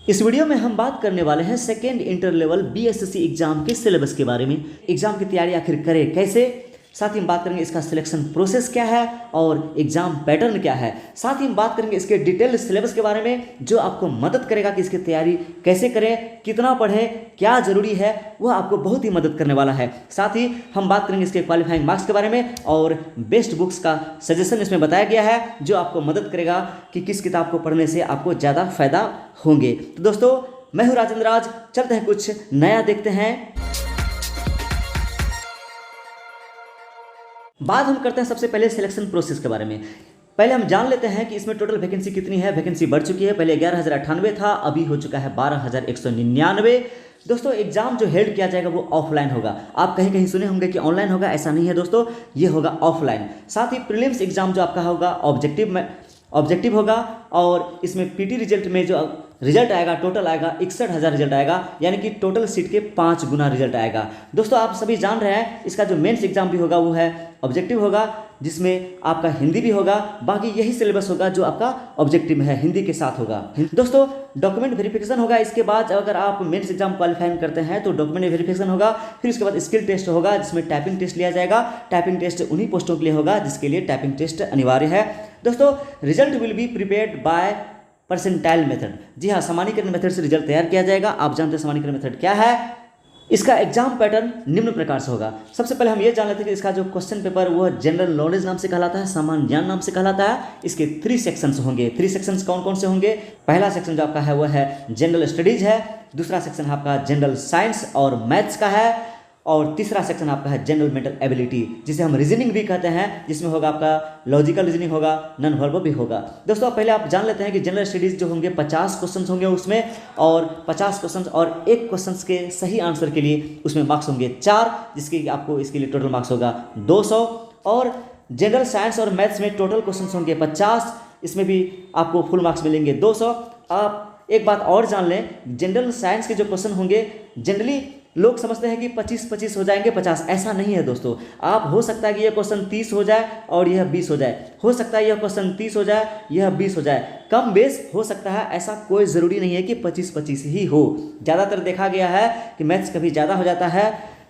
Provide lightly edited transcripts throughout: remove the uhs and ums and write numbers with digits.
इस वीडियो में हम बात करने वाले हैं second inter level BSSC exam के सिलेबस के बारे में। एग्जाम की तैयारी आखिर करें कैसे, साथ ही हम बात करेंगे इसका सिलेक्शन प्रोसेस क्या है और एग्जाम पैटर्न क्या है। साथ ही हम बात करेंगे इसके डिटेल सिलेबस के बारे में जो आपको मदद करेगा कि इसकी तैयारी कैसे करें, कितना पढ़ें, क्या जरूरी है, वह आपको बहुत ही मदद करने वाला है। साथ ही हम बात करेंगे इसके क्वालिफाइंग मार्क्स के बारे में और बेस्ट बुक्स का सजेशन इसमें बताया गया है जो आपको मदद करेगा कि किस किताब को पढ़ने से आपको ज़्यादा फायदा होंगे। तो दोस्तों, मैं हूँ राजेंद्र राज, चलते हैं कुछ नया देखते हैं। बात हम करते हैं सबसे पहले सिलेक्शन प्रोसेस के बारे में। पहले हम जान लेते हैं कि इसमें टोटल वैकेंसी कितनी है। वैकेंसी बढ़ चुकी है, पहले 11,098 था, अभी हो चुका है 12,199। दोस्तों, एग्जाम जो हेल्ड किया जाएगा वो ऑफलाइन होगा। आप कहीं कहीं सुने होंगे कि ऑनलाइन होगा, ऐसा नहीं है दोस्तों, ये होगा ऑफलाइन। साथ ही प्रीलिम्स एग्जाम जो आपका होगा ऑब्जेक्टिव होगा और इसमें पीटी रिजल्ट में जो रिजल्ट आएगा टोटल आएगा 61,000 रिजल्ट आएगा, यानी कि टोटल सीट के 5 गुना रिजल्ट आएगा। दोस्तों, आप सभी जान रहे हैं इसका जो मेंस एग्जाम भी होगा वो है ऑब्जेक्टिव होगा, जिसमें आपका हिंदी भी होगा। बाकी यही सिलेबस होगा जो आपका ऑब्जेक्टिव में है, हिंदी के साथ होगा। दोस्तों, डॉक्यूमेंट वेरिफिकेशन होगा। इसके बाद अगर आप मेंस एग्जाम क्वालिफाई करते हैं तो डॉक्यूमेंट वेरिफिकेशन होगा। फिर उसके बाद स्किल टेस्ट होगा जिसमें टाइपिंग टेस्ट लिया जाएगा। टाइपिंग टेस्ट उन्हीं पोस्टों के लिए होगा जिसके लिए टाइपिंग टेस्ट अनिवार्य है। दोस्तों, result will be prepared by percentile method. जी हाँ, सामान्यीकरण मेथड से रिजल्ट तैयार किया जाएगा। आप जानते हैं सामान्यीकरण मेथड क्या है। इसका एग्जाम पैटर्न निम्न प्रकार से होगा। सबसे पहले हम ये जान लेते हैं कि इसका जो क्वेश्चन पेपर वो जनरल नॉलेज नाम से कहलाता है, सामान्य ज्ञान नाम से कहलाता है। इसके 3 सेक्शंस होंगे। 3 सेक्शंस कौन कौन से होंगे? पहला सेक्शन जो आपका है वो है जनरल स्टडीज है, दूसरा सेक्शन आपका जनरल साइंस और मैथ्स का है, और तीसरा सेक्शन आपका है जनरल मेंटल एबिलिटी, जिसे हम रीजनिंग भी कहते हैं, जिसमें होगा आपका लॉजिकल रीजनिंग होगा, नॉन वर्बल भी होगा। दोस्तों, पहले आप जान लेते हैं कि जनरल स्टडीज जो होंगे 50 क्वेश्चन होंगे उसमें, और 50 क्वेश्चन और एक क्वेश्चन के सही आंसर के लिए उसमें मार्क्स होंगे 4, जिसके आपको इसके लिए टोटल मार्क्स होगा 200। और जनरल साइंस और मैथ्स में टोटल क्वेश्चन होंगे 50, इसमें भी आपको फुल मार्क्स मिलेंगे 200। आप एक बात और जान लें, जनरल साइंस के जो क्वेश्चन होंगे जनरली लोग समझते हैं कि 25-25 हो जाएंगे 50, ऐसा नहीं है दोस्तों। आप हो सकता है कि यह क्वेश्चन 30 हो जाए और यह 20 हो जाए, हो सकता है यह क्वेश्चन 30 हो जाए यह 20 हो जाए, कम बेस हो सकता है। ऐसा कोई ज़रूरी नहीं है कि 25-25 ही हो। ज़्यादातर देखा गया है कि मैथ्स कभी ज़्यादा हो जाता है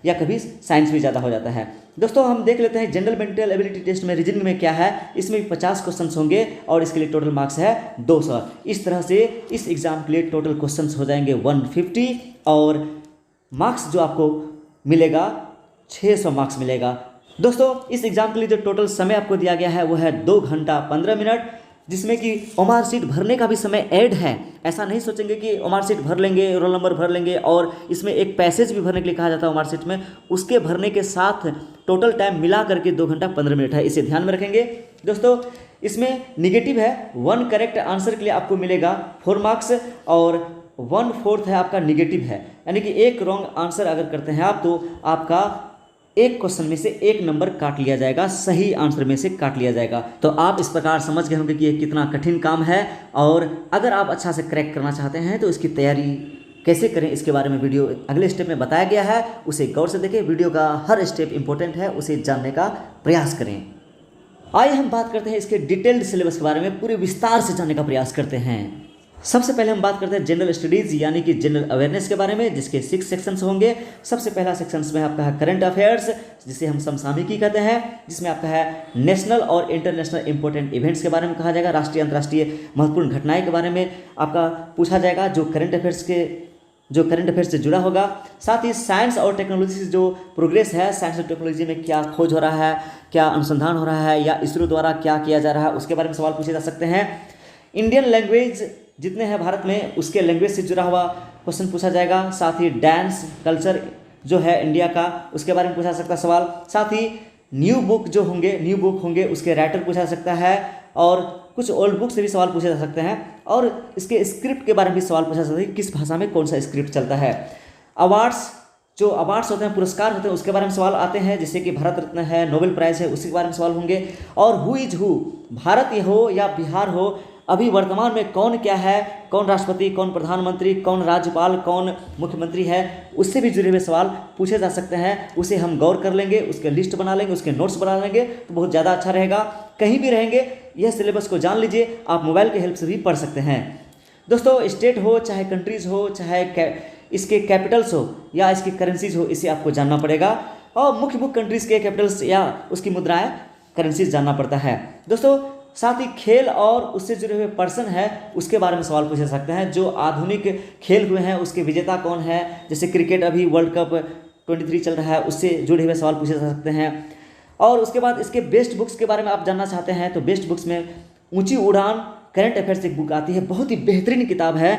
या कभी साइंस भी ज़्यादा हो जाता है। दोस्तों, हम देख लेते हैं जनरल मेंटल एबिलिटी टेस्ट में रीजनिंग में क्या है। इसमें भी 50 क्वेश्चन होंगे और इसके लिए टोटल मार्क्स है 200। इस तरह से इस एग्जाम के लिए टोटल क्वेश्चन हो जाएंगे 150 और मार्क्स जो आपको मिलेगा 600 मार्क्स मिलेगा। दोस्तों, इस एग्जाम के लिए जो टोटल समय आपको दिया गया है वो है 2 घंटा 15 मिनट, जिसमें कि ओमार सीट भरने का भी समय ऐड है। ऐसा नहीं सोचेंगे कि ओमार सीट भर लेंगे, रोल नंबर भर लेंगे, और इसमें एक पैसेज भी भरने के लिए कहा जाता है ओमार सीट में, उसके भरने के साथ टोटल टाइम मिला करके 2 घंटा 15 मिनट है। इसे ध्यान में रखेंगे। दोस्तों, इसमें निगेटिव है, 1 करेक्ट आंसर के लिए आपको मिलेगा 4 मार्क्स और 1/4 है आपका निगेटिव है, यानी कि एक रॉन्ग आंसर अगर करते हैं आप तो आपका एक क्वेश्चन में से 1 नंबर काट लिया जाएगा, सही आंसर में से काट लिया जाएगा। तो आप इस प्रकार समझ गए होंगे कि ये कितना कठिन काम है, और अगर आप अच्छा से क्रैक करना चाहते हैं तो इसकी तैयारी कैसे करें इसके बारे में वीडियो अगले स्टेप में बताया गया है। उसे गौर से देखें, वीडियो का हर स्टेप इंपॉर्टेंट है, उसे जानने का प्रयास करें। आइए हम बात करते हैं इसके डिटेल्ड सिलेबस के बारे में, पूरे विस्तार से जानने का प्रयास करते हैं। सबसे पहले हम बात करते हैं जनरल स्टडीज यानी कि जनरल अवेयरनेस के बारे में, जिसके 6 सेक्शंस होंगे। सबसे पहला सेक्शन में आपका है करंट अफेयर्स, जिसे हम समसामयिकी कहते हैं, जिसमें आपका है नेशनल और इंटरनेशनल इंपॉर्टेंट इवेंट्स के बारे में कहा जाएगा। राष्ट्रीय अंतर्राष्ट्रीय महत्वपूर्ण घटनाएं के बारे में आपका पूछा जाएगा जो करंट अफेयर्स से जुड़ा होगा। साथ ही साइंस और टेक्नोलॉजी से जो प्रोग्रेस है, साइंस और टेक्नोलॉजी में क्या खोज हो रहा है, क्या अनुसंधान हो रहा है, या इसरो द्वारा क्या किया जा रहा है, उसके बारे में सवाल पूछे जा सकते हैं। इंडियन लैंग्वेज जितने हैं भारत में, उसके लैंग्वेज से जुड़ा हुआ क्वेश्चन पूछा जाएगा। साथ ही डांस कल्चर जो है इंडिया का, उसके बारे में पूछा जा सकता है सवाल। साथ ही न्यू बुक होंगे उसके राइटर पूछा जा सकता है, और कुछ ओल्ड बुक से भी सवाल पूछे जा सकते हैं, और इसके स्क्रिप्ट के बारे में भी सवाल पूछा जा सकता है, किस भाषा में कौन सा स्क्रिप्ट चलता है। अवार्ड्स होते हैं, पुरस्कार होते हैं, उसके बारे में सवाल आते हैं, जैसे कि भारत रत्न है, नोबेल प्राइज है, उसी के बारे में सवाल होंगे। और हु इज हु, भारत हो या बिहार हो, अभी वर्तमान में कौन क्या है, कौन राष्ट्रपति, कौन प्रधानमंत्री, कौन राज्यपाल, कौन मुख्यमंत्री है, उससे भी जुड़े हुए सवाल पूछे जा सकते हैं। उसे हम गौर कर लेंगे, उसके लिस्ट बना लेंगे, उसके नोट्स बना लेंगे तो बहुत ज़्यादा अच्छा रहेगा। कहीं भी रहेंगे यह सिलेबस को जान लीजिए, आप मोबाइल के हेल्प से भी पढ़ सकते हैं। दोस्तों स्टेट हो, चाहे कंट्रीज़ हो, चाहे इसके कैपिटल्स हो या इसकी करेंसीज हो, इसे आपको जानना पड़ेगा। और मुख्य मुख्य कंट्रीज़ के कैपिटल्स या उसकी मुद्राएं, करेंसीज जानना पड़ता है। दोस्तों साथ ही खेल और उससे जुड़े हुए पर्सन है उसके बारे में सवाल पूछे सकते हैं। जो आधुनिक खेल हुए हैं उसके विजेता कौन है, जैसे क्रिकेट अभी वर्ल्ड कप 23 चल रहा है, उससे जुड़े हुए सवाल पूछे जा सकते हैं। और उसके बाद इसके बेस्ट बुक्स के बारे में आप जानना चाहते हैं तो बेस्ट बुक्स में ऊंची उड़ान करंट अफेयर्स एक बुक आती है, बहुत ही बेहतरीन किताब है।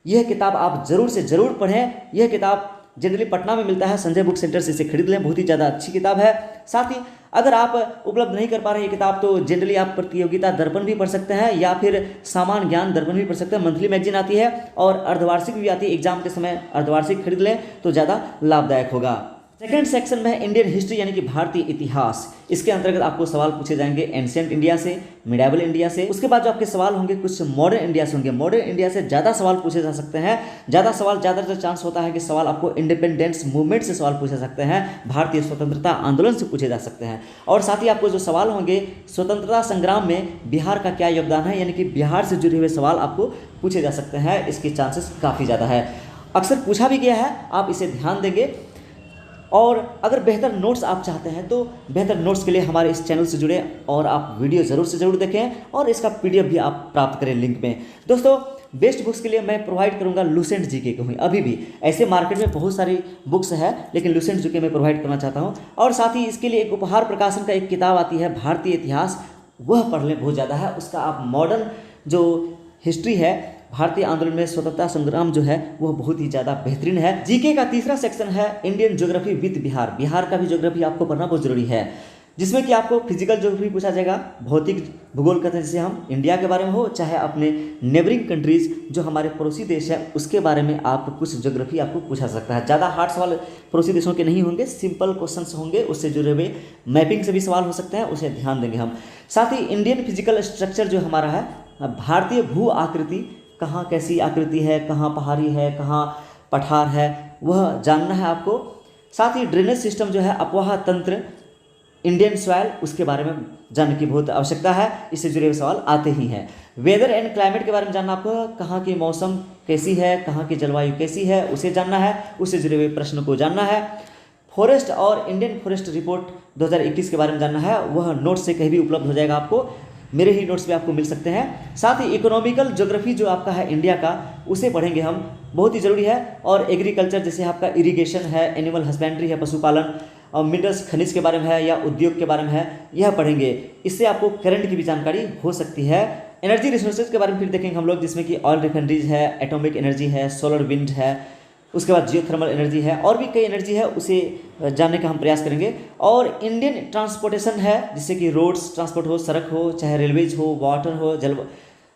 यह किताब आप ज़रूर से ज़रूर पढ़ें। यह किताब जनरली पटना में मिलता है, संजय बुक सेंटर से इसे खरीद लें, बहुत ही ज़्यादा अच्छी किताब है। साथ ही अगर आप उपलब्ध नहीं कर पा रहे ये किताब तो जनरली आप प्रतियोगिता दर्पण भी पढ़ सकते हैं या फिर सामान्य ज्ञान दर्पण भी पढ़ सकते हैं। मंथली मैगजीन आती है और अर्धवार्षिक भी आती है, एग्जाम के समय अर्धवार्षिक खरीद लें तो ज़्यादा लाभदायक होगा। सेकेंड सेक्शन में इंडियन हिस्ट्री यानी कि भारतीय इतिहास। इसके अंतर्गत आपको सवाल पूछे जाएंगे एंशिएंट इंडिया से, मिडाइवल इंडिया से। उसके बाद जो आपके सवाल होंगे कुछ मॉडर्न इंडिया से होंगे। मॉडर्न इंडिया से ज़्यादा सवाल पूछे जा सकते हैं। ज़्यादा जो चांस होता है कि सवाल आपको इंडिपेंडेंस मूवमेंट से सवाल पूछे सकते हैं, भारतीय स्वतंत्रता आंदोलन से पूछे जा सकते हैं। और साथ ही आपको जो सवाल होंगे स्वतंत्रता संग्राम में बिहार का क्या योगदान है, यानी कि बिहार से जुड़े हुए सवाल आपको पूछे जा सकते हैं। इसके चांसेस काफ़ी ज़्यादा है, अक्सर पूछा भी गया है, आप इसे ध्यान देंगे। और अगर बेहतर नोट्स आप चाहते हैं तो बेहतर नोट्स के लिए हमारे इस चैनल से जुड़े और आप वीडियो ज़रूर से ज़रूर देखें और इसका PDF भी आप प्राप्त करें लिंक में। दोस्तों बेस्ट बुक्स के लिए मैं प्रोवाइड करूंगा लुसेंट जीके को ही। अभी भी ऐसे मार्केट में बहुत सारी बुक्स है, लेकिन लुसेंट जीके मैं प्रोवाइड करना चाहता हूं। और साथ ही इसके लिए एक उपहार प्रकाशन का एक किताब आती है भारतीय इतिहास, वह पढ़ लें, बहुत ज़्यादा है। उसका आप मॉडर्न जो हिस्ट्री है भारतीय आंदोलन में स्वतंत्रता संग्राम जो है वह बहुत ही ज़्यादा बेहतरीन है। जीके का तीसरा सेक्शन है Indian geography with Bihar. Bihar का भी ज्योग्राफी आपको पढ़ना बहुत जरूरी है, जिसमें कि आपको फिजिकल ज्योग्राफी पूछा जाएगा, भौतिक भूगोल कहते हैं जिसे हम, इंडिया के बारे में हो चाहे अपने नेबरिंग कंट्रीज जो हमारे पड़ोसी देश है उसके बारे में आप कुछ ज्योग्राफी आपको पूछा सकता है। ज़्यादा हार्ड सवाल पड़ोसी देशों के नहीं होंगे, सिंपल क्वेश्चंस होंगे, उससे जुड़े हुए मैपिंग से भी सवाल हो सकते हैं, उसे ध्यान देंगे हम। साथ ही इंडियन फिजिकल स्ट्रक्चर जो हमारा है, भारतीय भू आकृति, कहाँ कैसी आकृति है, कहाँ पहाड़ी है, कहाँ पठार है, वह जानना है आपको। साथ ही ड्रेनेज सिस्टम जो है, अपवाह तंत्र, इंडियन सॉइल, उसके बारे में जानने की बहुत आवश्यकता है, इससे जुड़े हुए सवाल आते ही हैं। वेदर एंड क्लाइमेट के बारे में जानना आपको, कहाँ की मौसम कैसी है, कहाँ की जलवायु कैसी है, उसे जानना है, उससे जुड़े हुए प्रश्न को जानना है। फॉरेस्ट और इंडियन फॉरेस्ट रिपोर्ट 2021 के बारे में जानना है, वह नोट से कहीं भी उपलब्ध हो जाएगा, आपको मेरे ही नोट्स पे आपको मिल सकते हैं। साथ ही इकोनॉमिकल ज्योग्राफी जो आपका है इंडिया का, उसे पढ़ेंगे हम, बहुत ही ज़रूरी है। और एग्रीकल्चर जैसे आपका इरिगेशन है, एनिमल हस्बेंड्री है, पशुपालन, और मिनरल्स खनिज के बारे में है या उद्योग के बारे में है, यह पढ़ेंगे। इससे आपको करंट की भी जानकारी हो सकती है। एनर्जी रिसोर्सेज के बारे में फिर देखेंगे हम लोग, जिसमें कि ऑयल रिफाइनरीज है, एटॉमिक एनर्जी है, सोलर विंड है, उसके बाद जियोथर्मल एनर्जी है, और भी कई एनर्जी है, उसे जानने का हम प्रयास करेंगे। और इंडियन ट्रांसपोर्टेशन है, जिससे कि रोड्स ट्रांसपोर्ट हो, सड़क हो, चाहे रेलवेज हो, वाटर हो, जल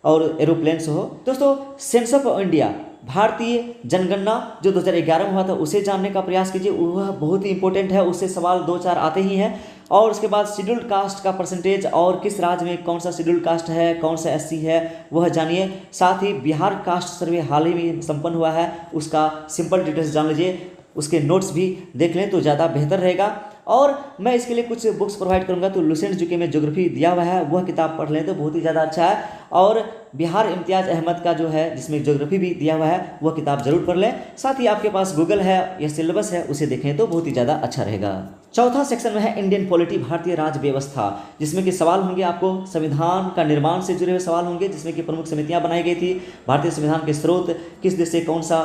और एरोप्लेन्स हो। दोस्तों सेंसस ऑफ इंडिया, भारतीय जनगणना जो 2011 में हुआ था, उसे जानने का प्रयास कीजिए, वह बहुत ही इंपॉर्टेंट है, उससे सवाल 2-4 आते ही हैं। और उसके बाद शेड्यूल्ड कास्ट का परसेंटेज और किस राज्य में कौन सा शेड्यूल्ड कास्ट है, कौन सा SC है, वह जानिए। साथ ही बिहार कास्ट सर्वे हाल ही में संपन्न हुआ है, उसका सिंपल डिटेल्स जान लीजिए, उसके नोट्स भी देख लें तो ज़्यादा बेहतर रहेगा। और मैं इसके लिए कुछ बुक्स प्रोवाइड करूंगा, तो लुसेंट जीके में ज्योग्राफी दिया हुआ है, वह किताब पढ़ लें तो बहुत ही ज़्यादा अच्छा है। और बिहार इम्तियाज़ अहमद का जो है, जिसमें ज्योग्राफी भी दिया हुआ है, वह किताब जरूर पढ़ लें। साथ ही आपके पास गूगल है या सिलेबस है, उसे देखें तो बहुत ही ज़्यादा अच्छा रहेगा। चौथा सेक्शन में है इंडियन पॉलिटी, भारतीय राज व्यवस्था, जिसमें कि सवाल होंगे आपको संविधान का निर्माण से जुड़े हुए सवाल होंगे, जिसमें कि प्रमुख समितियां बनाई गई थी, भारतीय संविधान के स्रोत, किस देश से कौन सा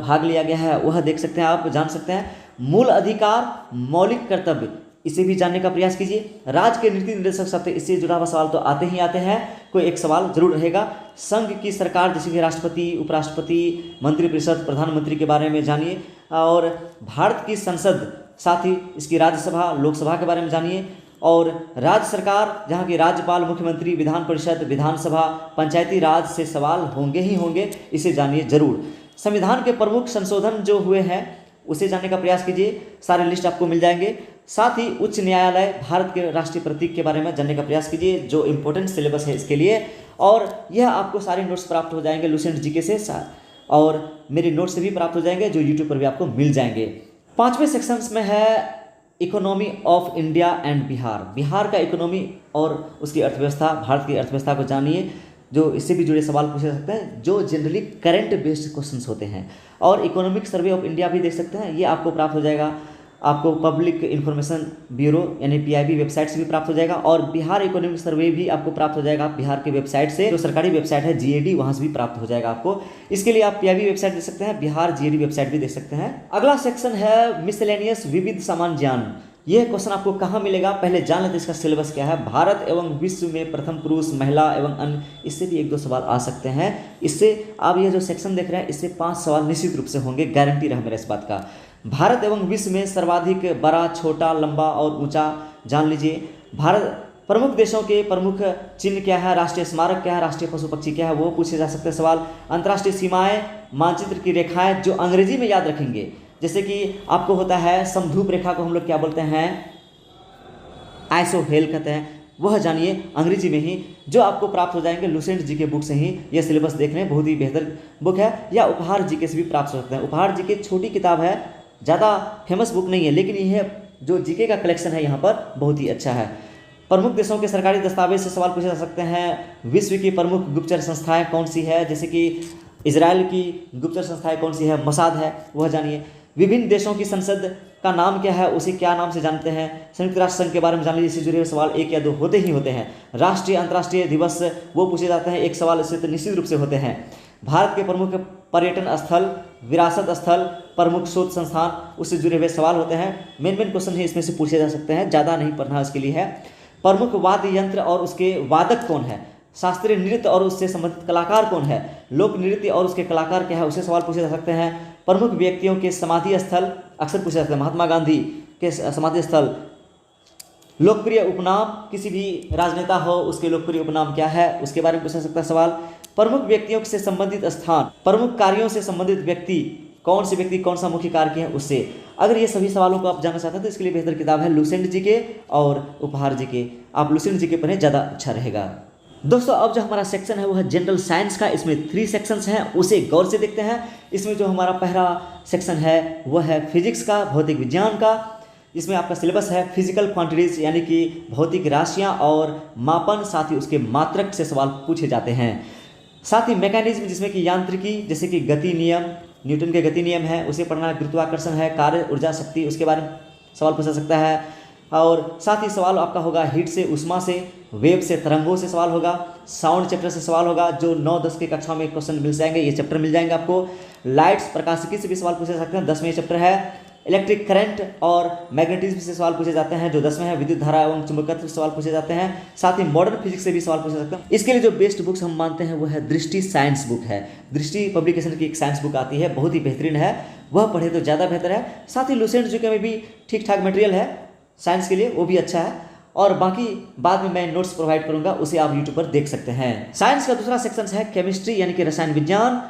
भाग लिया गया है, वह देख सकते हैं, आप जान सकते हैं। मूल अधिकार, मौलिक कर्तव्य, इसे भी जानने का प्रयास कीजिए। राज्य के नीति निर्देशक शब्द, इससे जुड़ा हुआ सवाल तो आते ही आते हैं, कोई एक सवाल जरूर रहेगा। संघ की सरकार, जैसे कि राष्ट्रपति, उपराष्ट्रपति, मंत्रिपरिषद, प्रधानमंत्री के बारे में जानिए। और भारत की संसद, साथ ही इसकी राज्यसभा, लोकसभा के बारे में जानिए। और राज्य सरकार, जहाँ की राज्यपाल, मुख्यमंत्री, विधान परिषद, विधानसभा, पंचायती राज से सवाल होंगे ही होंगे, इसे जानिए जरूर। संविधान के प्रमुख संशोधन जो हुए हैं उसे जानने का प्रयास कीजिए, सारे लिस्ट आपको मिल जाएंगे। साथ ही उच्च न्यायालय, भारत के राष्ट्रीय प्रतीक के बारे में जानने का प्रयास कीजिए, जो इंपॉर्टेंट सिलेबस है इसके लिए। और यह आपको सारे नोट्स प्राप्त हो जाएंगे लुसेंट जीके से, और मेरे नोट्स से भी प्राप्त हो जाएंगे, जो यूट्यूब पर भी आपको मिल जाएंगे। 5वें सेक्शंस में है economy of India and Bihar. Bihar का इकोनॉमी और उसकी अर्थव्यवस्था, भारत की अर्थव्यवस्था को जानिए। जो इससे भी जुड़े सवाल पूछे जा सकते हैं, जो जनरली करंट बेस्ड क्वेश्चंस होते हैं। और इकोनॉमिक सर्वे ऑफ इंडिया भी देख सकते हैं, ये आपको प्राप्त हो जाएगा। आपको पब्लिक इंफॉर्मेशन ब्यूरो यानी PIB वेबसाइट से भी प्राप्त हो जाएगा, और बिहार इकोनॉमिक सर्वे भी आपको प्राप्त हो जाएगा बिहार के वेबसाइट से, जो सरकारी वेबसाइट है GAD, वहाँ से भी प्राप्त हो जाएगा आपको। इसके लिए आप PIB वेबसाइट देख सकते हैं, बिहार GAD वेबसाइट भी देख सकते हैं। अगला सेक्शन है मिसलेनियस विविध सामान्य ज्ञान। यह क्वेश्चन आपको कहाँ मिलेगा, पहले जान लेते हैं इसका सिलेबस क्या है। भारत एवं विश्व में प्रथम पुरुष, महिला एवं अन्य, इससे भी 1-2 सवाल आ सकते हैं। इससे आप ये जो सेक्शन देख रहे हैं, इससे 5 सवाल निश्चित रूप से होंगे, गारंटी रहा मेरा इस बात का। भारत एवं विश्व में सर्वाधिक बड़ा, छोटा, लंबा और ऊंचा जान लीजिए। भारत प्रमुख देशों के प्रमुख चिन्ह क्या है, राष्ट्रीय स्मारक क्या है, राष्ट्रीय पशु पक्षी क्या है, वो पूछे जा सकते हैं सवाल। अंतर्राष्ट्रीय सीमाएं, मानचित्र की रेखाएं, जो अंग्रेजी में याद रखेंगे, जैसे कि आपको होता है समधूप रेखा को हम लोग क्या बोलते हैं, आइसोहेल कहते हैं, वह जानिए अंग्रेजी में ही, जो आपको प्राप्त हो जाएंगे लुसेंट जी के बुक से ही। यह सिलेबस देख लें, बहुत ही बेहतर बुक है, या उपहार जी से भी प्राप्त हो सकते हैं। उपहार जी छोटी किताब है, ज़्यादा फेमस बुक नहीं है, लेकिन यह जो जीके का कलेक्शन है यहाँ पर बहुत ही अच्छा है। प्रमुख देशों के सरकारी दस्तावेज से सवाल पूछे जा सकते हैं। विश्व की प्रमुख गुप्तचर संस्थाएं कौन सी है, जैसे कि इजराइल की गुप्तचर संस्थाएं कौन सी है, मसाद है, वह जानिए। विभिन्न देशों की संसद का नाम क्या है, उसे क्या नाम से जानते हैं। संयुक्त राष्ट्र संघ के बारे में जान लीजिए, इससे जुड़े हुए सवाल 1 या 2 होते ही होते हैं। राष्ट्रीय अंतर्राष्ट्रीय दिवस वो पूछे जाते हैं, 1 सवाल इससे तो निश्चित रूप से होते हैं। भारत के प्रमुख पर्यटन स्थल, विरासत स्थल, प्रमुख शोध संस्थान, उससे जुड़े हुए सवाल होते हैं। मेन क्वेश्चन है इसमें से पूछे जा सकते हैं, ज़्यादा नहीं पढ़ना इसके लिए है। प्रमुख वाद्य यंत्र और उसके वादक कौन है। शास्त्रीय नृत्य और उससे संबंधित कलाकार कौन है। लोक नृत्य और उसके कलाकार क्या है, उससे सवाल पूछे जा सकते हैं। प्रमुख व्यक्तियों के समाधि स्थल अक्सर पूछे जाते हैं, महात्मा गांधी के समाधि स्थल। लोकप्रिय उपनाम, किसी भी राजनेता हो उसके लोकप्रिय उपनाम क्या है, उसके बारे में पूछा जा सकता है सवाल। प्रमुख व्यक्तियों से संबंधित स्थान, प्रमुख कार्यों से संबंधित व्यक्ति, कौन से व्यक्ति कौन सा मुख्य कार्य किए हैं उससे। अगर ये सभी सवालों को आप जानना चाहते हैं तो इसके लिए बेहतर किताब है लुसेंट जी के और उपहार जी के। आप लुसेंट जी के पढ़ें, ज़्यादा अच्छा रहेगा। दोस्तों अब जो हमारा सेक्शन है वो है जनरल साइंस का। इसमें 3 सेक्शंस हैं, उसे गौर से देखते हैं। इसमें जो हमारा पहला सेक्शन है वह है फिजिक्स का, भौतिक विज्ञान का। इसमें आपका सिलेबस है फिजिकल क्वांटिटीज, यानी कि भौतिक राशियां और मापन, साथ ही उसके मात्रक से सवाल पूछे जाते हैं। साथ ही मैकेनिज्म, जिसमें कि यांत्रिकी, जैसे कि गति नियम, न्यूटन के गति नियम है उसे पढ़ना है। गुरुत्वाकर्षण है, कार्य, ऊर्जा, शक्ति, उसके बारे में सवाल पूछा सकता है। और साथ ही सवाल आपका होगा हीट से, उष्मा से, वेव से, तरंगों से सवाल होगा। साउंड चैप्टर से सवाल होगा, जो 9-10 की कक्षा में क्वेश्चन मिल जाएंगे, ये चैप्टर मिल जाएंगे आपको। लाइट्स, प्रकाशिकी से भी सवाल पूछे सकते हैं, 10वें चैप्टर है। इलेक्ट्रिक करंट और मैग्नेटिज्म से सवाल पूछे जाते हैं, जो 10वें है। विद्युत धारा एवं चुंबकत्व से सवाल पूछे जाते हैं। साथ ही मॉडर्न फिजिक्स से भी सवाल पूछे सकते हैं। इसके लिए जो बेस्ट बुक्स हम मानते हैं वो है दृष्टि साइंस बुक है। दृष्टि पब्लिकेशन की एक साइंस बुक आती है, बहुत ही बेहतरीन है, वह पढ़े तो ज़्यादा बेहतर है। साथ ही लुसेंट जीके में भी ठीक ठाक मटेरियल है साइंस के लिए, वो भी अच्छा है। और बाकी बाद में मैं नोट्स प्रोवाइड करूंगा, उसे आप यूट्यूब पर देख सकते हैं। साइंस का दूसरा सेक्शन है केमिस्ट्री, यानी कि रसायन विज्ञान।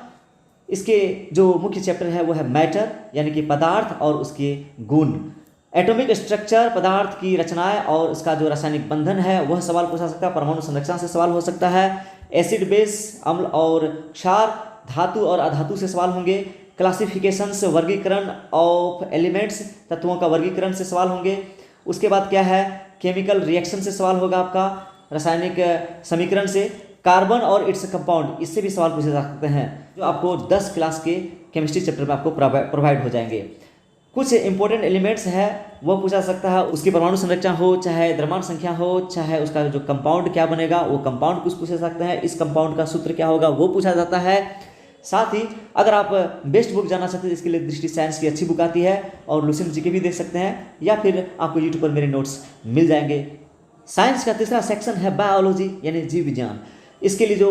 इसके जो मुख्य चैप्टर है वो है मैटर, यानी कि पदार्थ और उसके गुण। एटॉमिक स्ट्रक्चर, पदार्थ की रचनाएं और उसका जो रासायनिक बंधन है वह सवाल पूछा सकता है। परमाणु संरचना से सवाल हो सकता है। एसिड बेस, अम्ल और क्षार, धातु और अधातु से सवाल होंगे। क्लासिफिकेशंस, वर्गीकरण ऑफ एलिमेंट्स, तत्वों का वर्गीकरण से सवाल होंगे। उसके बाद क्या है, केमिकल रिएक्शन से सवाल होगा आपका, रासायनिक समीकरण से। कार्बन और इट्स कंपाउंड, इससे भी सवाल पूछे जा सकते हैं, जो आपको 10 क्लास के केमिस्ट्री चैप्टर में आपको प्रोवाइड हो जाएंगे। कुछ इंपॉर्टेंट एलिमेंट्स है वो पूछा सकता है, उसकी परमाणु संरचना हो, चाहे द्रव्यमान संख्या हो, चाहे उसका जो कंपाउंड क्या बनेगा वो कंपाउंड कुछ पूछे सकते हैं। इस कंपाउंड का सूत्र क्या होगा वो पूछा जाता है। साथ ही अगर आप बेस्ट बुक जानना चाहते हैं, इसके लिए दृष्टि साइंस की अच्छी बुक आती है, और लुसेंट जीके भी देख सकते हैं, या फिर आपको यूट्यूब पर मेरे नोट्स मिल जाएंगे। साइंस का तीसरा सेक्शन है बायोलॉजी, यानी जीव विज्ञान। इसके लिए जो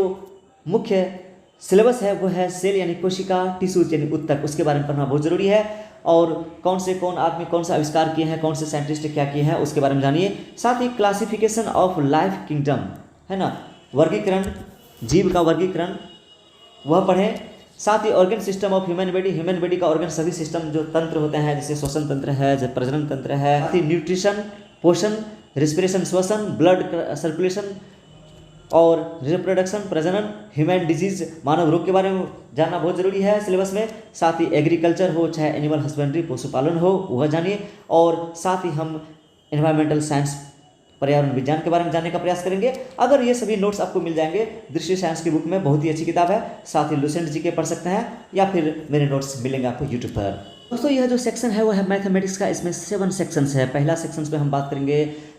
मुख्य सिलेबस है वो है सेल, यानी कोशिका, टिश्यूज यानी उत्तक, उसके बारे में पढ़ना बहुत जरूरी है। और कौन आदमी कौन सा आविष्कार किए हैं, कौन से साइंटिस्ट क्या किए हैं, उसके बारे में जानिए। साथ ही क्लासिफिकेशन ऑफ लाइफ किंगडम है ना, वर्गीकरण, जीव का वर्गीकरण वह पढ़ें। साथ ही organ system of human body का ऑर्गन सभी सिस्टम जो तंत्र होते हैं, जैसे श्वसन तंत्र है, जैसे प्रजनन तंत्र है। साथ ही न्यूट्रिशन, पोषण, रेस्पिरेशन श्वसन, ब्लड सर्कुलेशन और रिप्रोडक्शन प्रजनन, ह्यूमन डिजीज मानव रोग के बारे में जानना बहुत जरूरी है सिलेबस में। साथ ही एग्रीकल्चर हो, चाहे एनिमल हस्बेंड्री पशुपालन हो, वह जानिए। और साथ ही हम एनवायरमेंटल साइंस पर्यावरण विज्ञान के बारे में जानने का प्रयास करेंगे। अगर ये सभी नोट्स आपको मिल जाएंगे दृष्टि साइंस की बुक में, बहुत ही अच्छी किताब है। साथ ही लुसेंट जी के पढ़ सकते हैं या फिर मेरे नोट्स मिलेंगे आपको यूट्यूब पर। दोस्तों यह जो सेक्शन है वो है मैथमेटिक्स का, इसमें 7 सेक्शंस है। पहला सेक्शन पे हम बात करेंगे,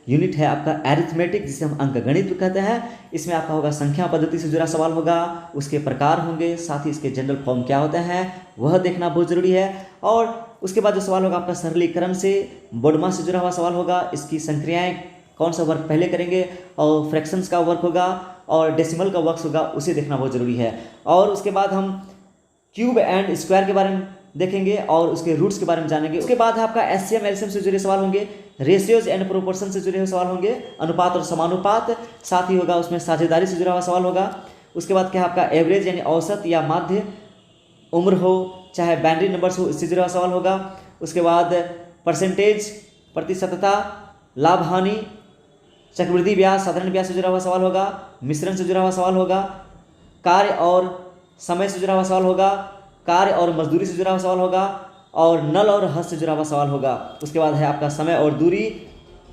यूनिट है आपका एरिथमेटिक, जिसे हम अंक गणित कहते हैं। इसमें आपका होगा संख्या पद्धति से जुड़ा सवाल होगा, उसके प्रकार होंगे, साथ ही इसके जनरल फॉर्म क्या होते हैं वह देखना बहुत जरूरी है। और उसके बाद जो सवाल होगा आपका सरलीकरण से, बोडमा से जुड़ा हुआ सवाल होगा, इसकी संक्रियाएं कौन सा वर्क पहले करेंगे, और फ्रैक्शंस का वर्क होगा और डेसिमल का वर्क होगा, उसे देखना बहुत जरूरी है। और उसके बाद हम क्यूब एंड स्क्वायर के बारे में देखेंगे और उसके रूट्स के बारे में जानेंगे। उसके बाद है आपका एचसीएम एलसीएम से जुड़े सवाल होंगे, रेशियोज एंड प्रोपोर्शन से जुड़े हुए सवाल होंगे, अनुपात और समानुपात, साथ ही होगा उसमें साझेदारी से जुड़ा हुआ सवाल होगा। उसके बाद क्या है आपका एवरेज यानी औसत या माध्य, उम्र हो चाहे बाइनरी नंबर्स हो, इससे जुड़ा हुआ सवाल होगा। उसके बाद परसेंटेज, प्रतिशतता, लाभ हानि, चक्रवृद्धि ब्याज, साधारण ब्याज से जुड़ा हुआ सवाल होगा, मिश्रण से जुड़ा हुआ सवाल होगा, कार्य और समय से जुड़ा हुआ सवाल होगा, कार्य और मजदूरी से जुड़ा हुआ सवाल होगा, और नल और हद से जुड़ा हुआ सवाल होगा। उसके बाद है आपका समय और दूरी,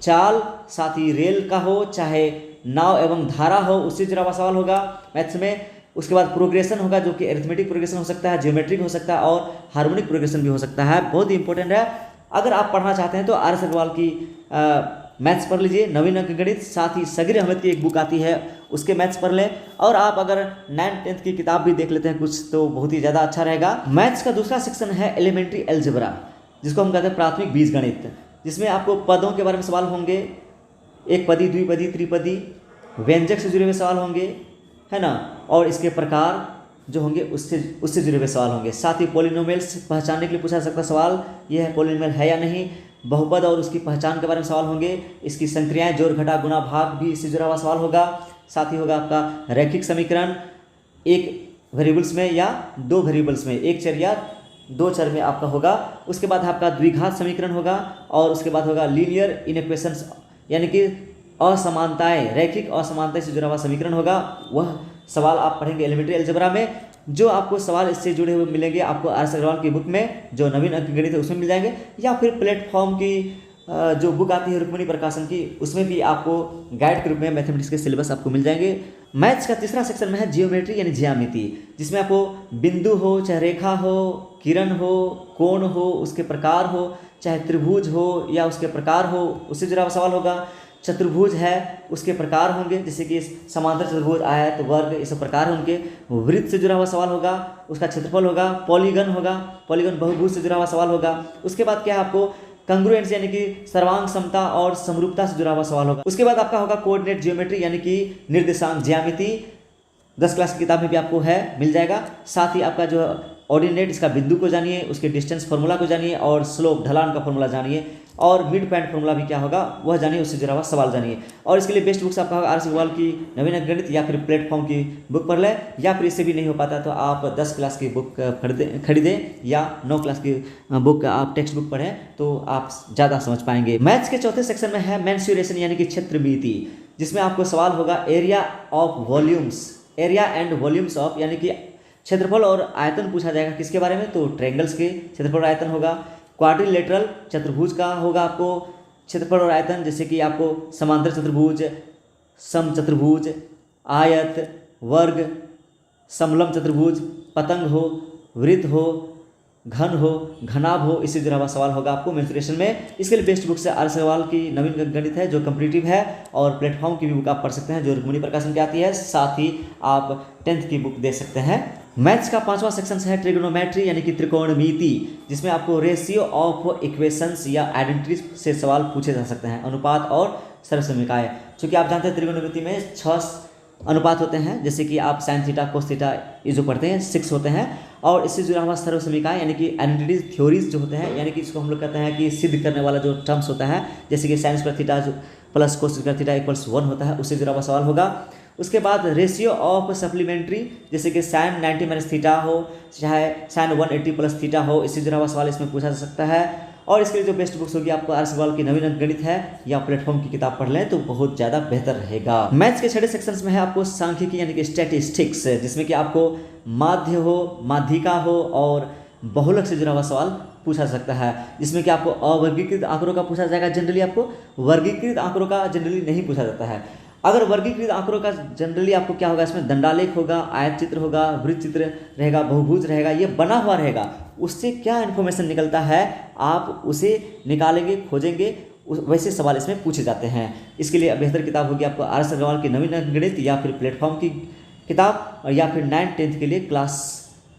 चाल, साथ ही रेल का हो चाहे नाव एवं धारा हो, उससे जुड़ा हुआ सवाल होगा मैथ्स में। उसके बाद प्रोग्रेशन होगा, जो कि एरिथमेटिक प्रोग्रेशन हो सकता है, ज्योमेट्रिक हो सकता है और हार्मोनिक प्रोग्रेशन भी हो सकता है। बहुत ही इंपॉर्टेंट है। अगर आप पढ़ना चाहते हैं तो आर एस अग्रवाल की मैथ्स पढ़ लीजिए, नवीन अंक गणित, साथ ही सगीर अहमद की एक बुक आती है उसके मैथ्स पढ़ लें। और आप अगर 9th 10th की किताब भी देख लेते हैं कुछ, तो बहुत ही ज़्यादा अच्छा रहेगा। मैथ्स का दूसरा सेक्शन है एलिमेंट्री एल्जेब्रा, जिसको हम कहते हैं प्राथमिक बीजगणित, जिसमें आपको पदों के बारे में सवाल होंगे, एक पदी, द्विपदी, त्रिपदी, व्यंजक से जुड़े हुए सवाल होंगे, है ना, और इसके प्रकार जो होंगे उससे जुड़े हुए सवाल होंगे। साथ ही पॉलिनोमियल्स पहचानने के लिए पूछा सकता सवाल, यह है पॉलिनोमियल है या नहीं, बहुपद और उसकी पहचान के बारे में सवाल होंगे, इसकी संक्रियाएं, जोड़ घटा गुणा भाग भी इससे जुड़ा हुआ सवाल होगा। साथ ही होगा आपका रैखिक समीकरण, एक वेरिएबल्स में या 2 वेरिएबल्स में, एक चर या 2 चर में आपका होगा। उसके बाद आपका द्विघात समीकरण होगा, और उसके बाद होगा लीनियर इनइक्वेशंस, यानी कि असमानताएं, रैखिक असमानताएं से जुड़ा हुआ समीकरण होगा। वह सवाल आप पढ़ेंगे एलिमेंट्री अलजेब्रा में। जो आपको सवाल इससे जुड़े हुए मिलेंगे आपको आर एस अग्रवाल की बुक में, जो नवीन अंक गणित है उसमें मिल जाएंगे, या फिर प्लेटफॉर्म की जो बुक आती है रुक्मिणी प्रकाशन की, उसमें भी आपको गाइड के रूप में मैथमेटिक्स के सिलेबस आपको मिल जाएंगे। मैथ्स का तीसरा सेक्शन में है जियोमेट्री यानी ज्यामिति, जिसमें आपको बिंदु हो चाहे रेखा हो, किरण हो, कोण हो, उसके प्रकार हो, चाहे त्रिभुज हो या उसके प्रकार हो, उससे जुड़ा हुआ सवाल होगा। चतुर्भुज है उसके प्रकार होंगे, जैसे कि समांतर चतुर्भुज, आयत, वर्ग, ये सब प्रकार हैं उनके। वृत्त से जुड़ा हुआ सवाल होगा, उसका क्षेत्रफल होगा। पॉलीगन होगा, पॉलीगन बहुभुज से जुड़ा हुआ सवाल होगा। उसके बाद क्या है आपको कंग्रुएंस यानी कि सर्वांग समता और समरूपता से जुड़ा हुआ सवाल होगा। उसके बाद आपका होगा कोऑर्डिनेट ज्योमेट्री यानी कि निर्देशांक ज्यामिति, 10 क्लास की किताब में भी आपको है, मिल जाएगा। साथ ही आपका जो ऑर्डिनेट, इसका बिंदु को जानिए, उसके डिस्टेंस फार्मूला को जानिए, और स्लोप ढलान का फार्मूला जानिए, और मिड पॉइंट फार्मूला भी क्या होगा वह जानिए, उससे जुड़ा हुआ सवाल जानिए। और इसके लिए बेस्ट बुक्स आपका होगा आर एस अग्रवाल की नवीन अंक गणित, या फिर प्लेटफॉर्म की बुक पढ़ लें, या फिर इससे भी नहीं हो पाता तो आप 10 क्लास की बुक खरीदें, या 9 क्लास की बुक आप टेक्स्ट बुक पढ़ें, तो आप ज़्यादा समझ पाएंगे। मैथ्स के चौथे सेक्शन में है मेंसुरेशन यानी कि क्षेत्रमिति, जिसमें आपको सवाल होगा area of volumes, area and volumes of, यानी कि क्षेत्रफल और आयतन पूछा जाएगा। किसके बारे में? तो ट्रायंगल्स के क्षेत्रफल और आयतन होगा। क्वाड्रिलेटरल चतुर्भुज का होगा आपको क्षेत्रफल और आयतन, जैसे कि आपको समांतर चतुर्भुज, सम चतुर्भुज, आयत, वर्ग, समलंब चतुर्भुज, पतंग हो, वृत्त हो, घन हो, घनाभ हो, इससे जुड़ा हुआ सवाल होगा आपको मेंसुरेशन में। इसके लिए बेस्ट बुक से आर एस अग्रवाल की नवीन गणित है, जो कम्पिटिटिव है, और प्लेटफॉर्म की भी बुक आप पढ़ सकते हैं, जो रुक्मिणी प्रकाशन की आती है। साथ ही आप 10th की बुक दे सकते हैं। मैथ्स का 5वां सेक्शन है ट्रिग्नोमेट्री यानी कि त्रिकोणमिति, जिसमें आपको रेशियो ऑफ इक्वेशंस या आइडेंटिटीज से सवाल पूछे जा सकते हैं, अनुपात और सर्वसमीकाएं। चूँकि आप जानते हैं त्रिकोणमिति में 6 अनुपात होते हैं, जैसे कि आप साइन थीटा, कोस थीटा, ये जो पढ़ते हैं 6 होते हैं, और इससे जुड़ा हुआ सर्वसमीकाएं यानी कि आइडेंटिटीज थ्योरीज जो होते हैं, यानी कि इसको हम लोग कहते हैं कि सिद्ध करने वाला जो टर्म्स होता है, जैसे कि sine square theta plus cos square theta equals 1 होता है, उससे जुड़ा हुआ सवाल होगा। उसके बाद रेशियो ऑफ सप्लीमेंट्री, जैसे कि साइन 90 माइनस थीटा हो, चाहे साइन 180 प्लस थीटा हो, इससे जुड़ा हुआ सवाल इसमें पूछा जा सकता है। और इसके लिए जो बेस्ट बुक्स होगी आपको आर एस अग्रवाल की नवीन अंक गणित है, या प्लेटफॉर्म की किताब पढ़ लें तो बहुत ज़्यादा बेहतर रहेगा। मैथ्स के 6 सेक्शंस में है आपको सांख्यिकी यानी कि स्टैटिस्टिक्स, जिसमें कि आपको माध्य हो, माध्यिका हो, और बहुलक से जुड़ा हुआ सवाल पूछा जा सकता है, जिसमें कि आपको अवर्गीकृत आंकड़ों का पूछा जाएगा जनरली, आपको वर्गीकृत आंकड़ों का जनरली नहीं पूछा जाता है। अगर वर्गीकृत आंकड़ों का जनरली आपको क्या होगा, इसमें दंडालेख होगा, आयत चित्र होगा, वृत्त चित्र रहेगा, बहुभुज रहेगा, ये बना हुआ रहेगा। उससे क्या इन्फॉर्मेशन निकलता है आप उसे निकालेंगे, खोजेंगे, वैसे सवाल इसमें पूछे जाते हैं। इसके लिए बेहतर किताब होगी आपको RS अग्रवाल की नवीन गणित, या फिर प्लेटफॉर्म की किताब, और या फिर 9th-10th के लिए क्लास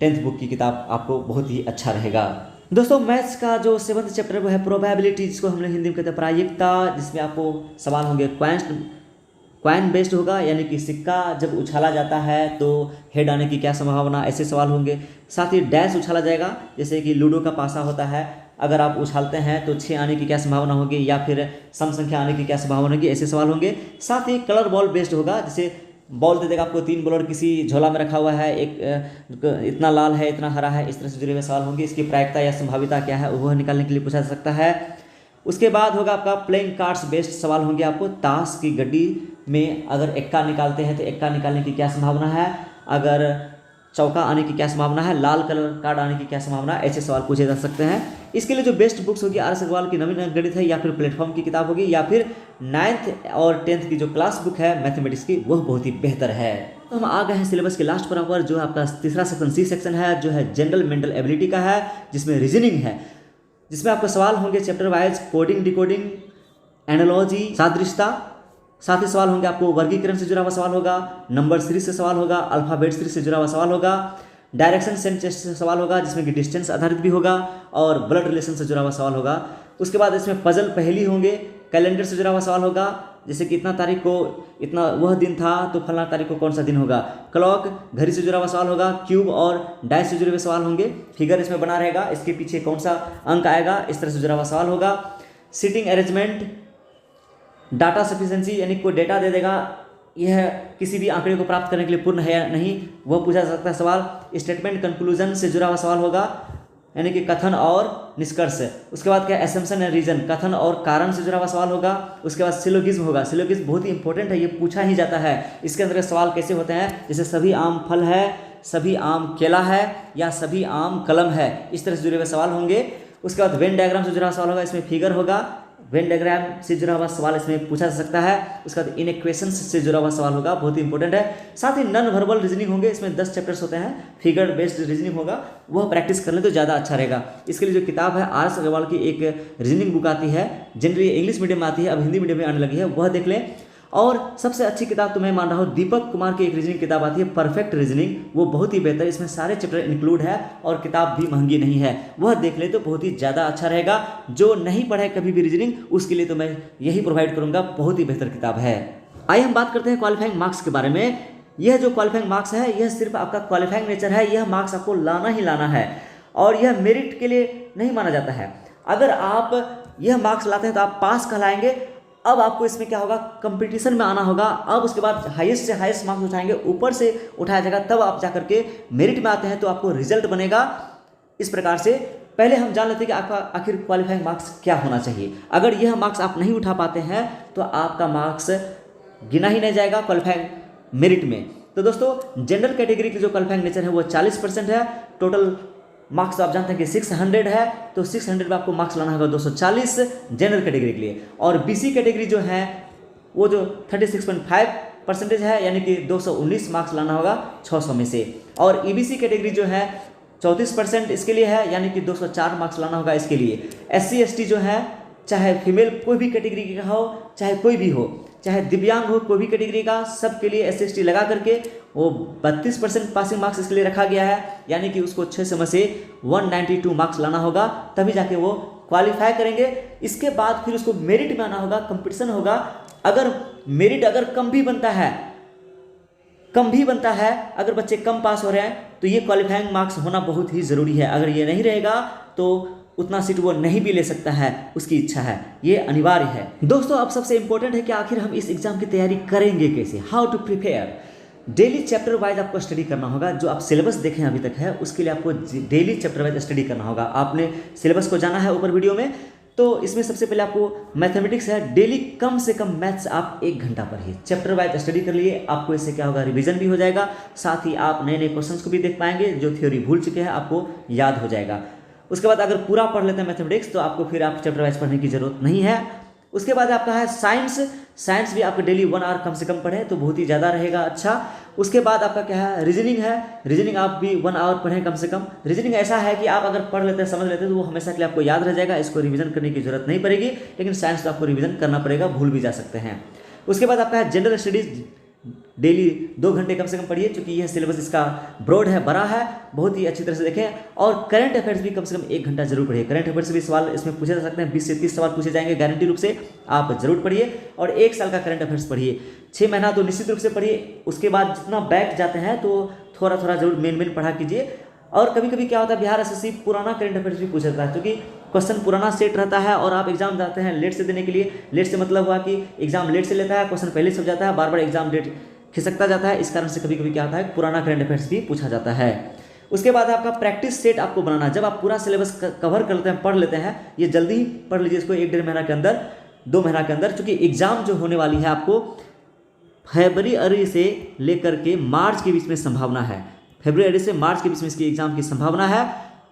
10th बुक की किताब आपको बहुत ही अच्छा रहेगा। दोस्तों मैथ्स का जो 7th चैप्टर वो है प्रोबेबिलिटी, जिसको हम लोग हिंदी में कहते हैं प्रायिकता, जिसमें आपको सवाल होंगे क्वाइन बेस्ड होगा, यानी कि सिक्का जब उछाला जाता है तो हेड आने की क्या संभावना, ऐसे सवाल होंगे। साथ ही डैश उछाला जाएगा, जैसे कि लूडो का पासा होता है, अगर आप उछालते हैं तो 6 आने की क्या संभावना होगी, या फिर सम संख्या आने की क्या संभावना होगी, ऐसे सवाल होंगे। साथ ही कलर बॉल बेस्ड होगा, जैसे बॉल दे देगा आपको 3 बॉल और किसी झोला में रखा हुआ है, एक इतना लाल है, इतना हरा है, इस तरह से जुड़े हुए सवाल होंगे। इसकी प्रायिकता या संभाविता क्या है वह निकालने के लिए पूछा जा सकता है। उसके बाद होगा आपका प्लेइंग कार्ड्स बेस्ड सवाल होंगे। आपको ताश की गड्डी में अगर एक्का निकालते हैं तो एक्का निकालने की क्या संभावना है, अगर चौका आने की क्या संभावना है, लाल कलर कार्ड आने की क्या संभावना है, ऐसे सवाल पूछे जा सकते हैं। इसके लिए जो बेस्ट बुक्स होगी RS अग्रवाल की नवीन गणित है, या फिर प्लेटफॉर्म की किताब होगी, या फिर 9th और 10th की जो क्लास बुक है मैथमेटिक्स की, वह बहुत ही बेहतर है। तो हम आ गए हैं सिलेबस के लास्ट पर, जो आपका तीसरा सेक्शन C सेक्शन है, जो है जनरल मेंटल एबिलिटी का है, जिसमें रीजनिंग है, जिसमें आपको सवाल होंगे chapter wise coding, decoding, analogy, सादृश्यता। साथ ही सवाल होंगे आपको वर्गीकरण से जुड़ा हुआ सवाल होगा, नंबर सीरीज से सवाल होगा, अल्फाबेट सीरीज से जुड़ा हुआ सवाल होगा, डायरेक्शन सेंस टेस्ट से सवाल होगा, जिसमें कि डिस्टेंस आधारित भी होगा, और ब्लड रिलेशन से जुड़ा हुआ सवाल होगा। उसके बाद इसमें पजल पहेली होंगे, कैलेंडर से जुड़ा हुआ सवाल होगा, जैसे कि इतना तारीख को इतना वह दिन था तो फलाना तारीख को कौन सा दिन होगा। क्लॉक घड़ी से जुड़ा हुआ सवाल होगा, क्यूब और डाइस से जुड़े हुए सवाल होंगे, फिगर इसमें बना रहेगा, इसके पीछे कौन सा अंक आएगा, इस तरह से जुड़ा हुआ सवाल होगा। सीटिंग अरेंजमेंट, डाटा सफिशिएंसी, यानी कोई डेटा दे देगा, यह किसी भी आंकड़े को प्राप्त करने के लिए पूर्ण है या नहीं, वह पूछा जा सकता है सवाल। स्टेटमेंट कंक्लूजन से जुड़ा हुआ सवाल होगा, यानी कि कथन और निष्कर्ष। उसके बाद क्या एसम्पशन एंड रीजन, कथन और कारण से जुड़ा हुआ सवाल होगा। उसके बाद सिलोगिज्म होगा, सिलोगिज्म बहुत ही इंपॉर्टेंट है, ये पूछा ही जाता है। इसके अंदर सवाल कैसे होते हैं, जैसे सभी आम फल है, सभी आम केला है, या सभी आम कलम है, इस तरह से जुड़े हुए सवाल होंगे। उसके बाद वेन डायग्राम से जुड़ा हुआ सवाल होगा, इसमें फिगर होगा, वेन डायग्राम से जुड़ा हुआ सवाल इसमें पूछा जा सकता है। उसके बाद इनइक्वेशंस से जुड़ा हुआ सवाल होगा, बहुत ही इंपॉर्टेंट है। साथ ही नॉन वर्बल रीजनिंग होंगे, इसमें 10 चैप्टर्स होते हैं, फिगर बेस्ड रीजनिंग होगा, वह प्रैक्टिस कर ले तो ज़्यादा अच्छा रहेगा। इसके लिए जो किताब है RS अग्रवाल की एक रीजनिंग बुक आती है, जनरली इंग्लिश मीडियम में आती है, अब हिंदी मीडियम में आने लगी है, वह देख लें। और सबसे अच्छी किताब तो मैं मान रहा हूँ दीपक कुमार की एक रीजनिंग किताब आती है परफेक्ट रीजनिंग, वो बहुत ही बेहतर, इसमें सारे चैप्टर इंक्लूड है और किताब भी महंगी नहीं है, वह देख ले तो बहुत ही ज़्यादा अच्छा रहेगा। जो नहीं पढ़े कभी भी रीजनिंग, उसके लिए तो मैं यही प्रोवाइड करूँगा, बहुत ही बेहतर किताब है। आइए हम बात करते हैं क्वालिफाइंग मार्क्स के बारे में। यह जो क्वालिफाइंग मार्क्स है, यह सिर्फ आपका क्वालिफाइंग नेचर है, यह मार्क्स आपको लाना ही लाना है, और यह मेरिट के लिए नहीं माना जाता है। अगर आप यह मार्क्स लाते हैं तो आप पास कहलाएंगे। अब आपको इसमें क्या होगा, कंपटीशन में आना होगा, अब उसके बाद हाईएस्ट से हाईएस्ट मार्क्स उठाएंगे, ऊपर से उठाया जाएगा, तब आप जाकर के मेरिट में आते हैं तो आपको रिजल्ट बनेगा। इस प्रकार से पहले हम जान लेते हैं कि आपका आखिर क्वालिफाइंग मार्क्स क्या होना चाहिए। अगर यह मार्क्स आप नहीं उठा पाते हैं तो आपका मार्क्स गिना ही नहीं जाएगा क्वालिफाइंग मेरिट में। तो दोस्तों जनरल कैटेगरी की जो क्वालिफाइंग नेचर है वो 40% है। टोटल मार्क्स तो आप जानते हैं कि 600 है, तो 600 में आपको मार्क्स लाना होगा 240 जनरल कैटेगरी के लिए। और BC कैटेगरी जो है वो जो 36.5% है, यानी कि 219 मार्क्स लाना होगा 600 में से। और EBC कैटेगरी जो है 34% इसके लिए है, यानी कि 204 मार्क्स लाना होगा इसके लिए। SC ST जो है, चाहे फीमेल कोई भी कैटेगरी का हो, चाहे कोई भी हो, चाहे दिव्यांग हो, कोई भी कैटेगरी का, सबके लिए SC ST लगा करके वो 32% पासिंग मार्क्स इसके लिए रखा गया है, यानी कि उसको 600 में से 192 मार्क्स लाना होगा, तभी जाके वो क्वालिफाई करेंगे। इसके बाद फिर उसको मेरिट में आना होगा, कंपटीशन होगा। अगर मेरिट अगर कम भी बनता है, अगर बच्चे कम पास हो रहे हैं तो ये क्वालिफाइंग मार्क्स होना बहुत ही ज़रूरी है। अगर ये नहीं रहेगा तो उतना सीट वो नहीं भी ले सकता है, उसकी इच्छा है, ये अनिवार्य है। दोस्तों अब सबसे इंपॉर्टेंट है कि आखिर हम इस एग्जाम की तैयारी करेंगे कैसे, how to prepare. Daily chapter wise आपको स्टडी करना होगा। जो आप सिलेबस देखें अभी तक है, उसके लिए आपको डेली चैप्टर वाइज स्टडी करना होगा। आपने सिलेबस को जाना है ऊपर वीडियो में, तो इसमें सबसे पहले आपको मैथमेटिक्स है, डेली कम से कम मैथ्स आप 1 घंटा पढ़िए, चैप्टर वाइज स्टडी कर लिए। आपको इससे क्या होगा, रिवीजन भी हो जाएगा, साथ ही आप नए नए क्वेश्चंस को भी देख पाएंगे, जो थ्योरी भूल चुके हैं आपको याद हो जाएगा। उसके बाद अगर पूरा पढ़ लेते हैं मैथमेटिक्स तो आपको फिर आप चैप्टर वाइज पढ़ने की जरूरत नहीं है। उसके बाद आपका है साइंस भी आपको डेली 1 आवर कम से कम पढ़ें तो बहुत ही ज़्यादा रहेगा अच्छा। उसके बाद आपका क्या है, रीजनिंग है, रीजनिंग आप भी 1 आवर पढ़ें कम से कम। रीजनिंग ऐसा है कि आप अगर पढ़ लेते हैं, समझ लेते हैं तो वो हमेशा के लिए आपको याद रह जाएगा, इसको रिवीजन करने की जरूरत नहीं पड़ेगी। लेकिन साइंस तो आपको रिवीजन करना पड़ेगा, भूल भी जा सकते हैं। उसके बाद आपका है जनरल स्टडीज, डेली 2 घंटे कम से कम पढ़िए, क्योंकि यह सिलेबस इसका ब्रॉड है, बड़ा है, बहुत ही अच्छी तरह से देखें। और करंट अफेयर्स भी कम से कम 1 घंटा जरूर पढ़िए। करंट अफेयर्स से भी सवाल इसमें पूछे जा सकते हैं, 20 से 30 सवाल पूछे जाएंगे गारंटी रूप से, आप जरूर पढ़िए। और 1 साल का करंट अफेयर्स पढ़िए, 6 महीना तो निश्चित रूप से पढ़िए। उसके बाद जितना बैक जाते हैं तो थोड़ा थोड़ा जरूर मेन पढ़ा कीजिए। और कभी कभी क्या होता है, बिहार एसएससी पुराना करंट अफेयर्स भी पूछ जाता है, क्योंकि क्वेश्चन पुराना सेट रहता है और आप एग्जाम जाते हैं लेट से देने के लिए। लेट से मतलब हुआ कि एग्जाम लेट से लेता है, क्वेश्चन पहले से हो जाता है, बार बार एग्जाम डेट खिसकता जाता है। इस कारण से कभी कभी क्या होता है, पुराना करंट अफेयर्स भी पूछा जाता है। उसके बाद आपका प्रैक्टिस सेट आपको बनाना है। जब आप पूरा सिलेबस कवर कर लेते हैं, पढ़ लेते हैं, ये जल्दी ही पढ़ लीजिए इसको 1-1.5 महीना के अंदर, 2 महीना के अंदर, क्योंकि एग्जाम जो होने वाली है आपको फरवरी से लेकर के मार्च के बीच में संभावना है। फरवरी से मार्च के बीच में इसकी एग्जाम की संभावना है।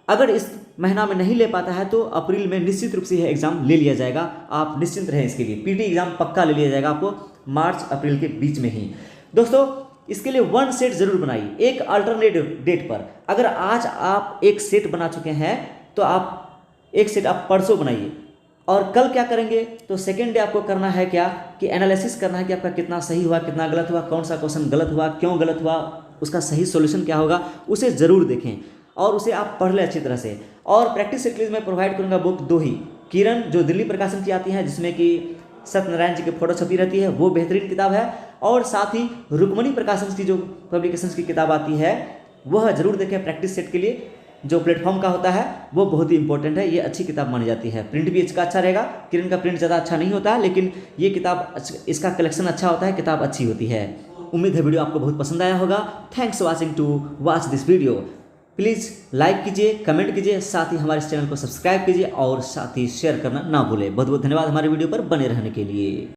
अगर इस महीना में नहीं ले पाता है तो अप्रैल में निश्चित रूप से यह एग्जाम ले लिया जाएगा, आप निश्चिंत रहें इसके लिए। पीटी एग्जाम पक्का ले लिया जाएगा आपको मार्च अप्रैल के बीच में ही। दोस्तों इसके लिए 1 सेट जरूर बनाइए, एक अल्टरनेटिव डेट पर। अगर आज आप एक सेट बना चुके हैं तो आप एक सेट आप परसों बनाइए, और कल क्या करेंगे तो सेकेंड डे आपको करना है क्या कि एनालिसिस करना है कि आपका कितना सही हुआ, कितना गलत हुआ, कौन सा क्वेश्चन गलत हुआ, क्यों गलत हुआ, उसका सही सॉल्यूशन क्या होगा, उसे ज़रूर देखें और उसे आप पढ़ लें अच्छी तरह से। और प्रैक्टिस सेट के लिए मैं प्रोवाइड करूँगा बुक 2 ही, किरण जो दिल्ली प्रकाशन की आती है, जिसमें कि सत्यनारायण जी की फोटो छपी रहती है, वो बेहतरीन किताब है। और साथ ही रुक्मणी प्रकाशन की जो पब्लिकेशंस की किताब आती है वह जरूर देखें। प्रैक्टिस सेट के लिए जो प्लेटफॉर्म का होता है वो बहुत ही इंपॉर्टेंट है, ये अच्छी किताब मानी जाती है। प्रिंट भी इसका अच्छा रहेगा, किरण का प्रिंट ज़्यादा अच्छा नहीं होता है, लेकिन ये किताब, इसका कलेक्शन अच्छा होता है, किताब अच्छी होती है। उम्मीद है वीडियो आपको बहुत पसंद आया होगा। Thanks watching to watch this video. Please like कीजिए, कमेंट कीजिए, साथ ही हमारे चैनल को सब्सक्राइब कीजिए और साथ ही शेयर करना ना भूलें। बहुत बहुत धन्यवाद हमारे वीडियो पर बने रहने के लिए।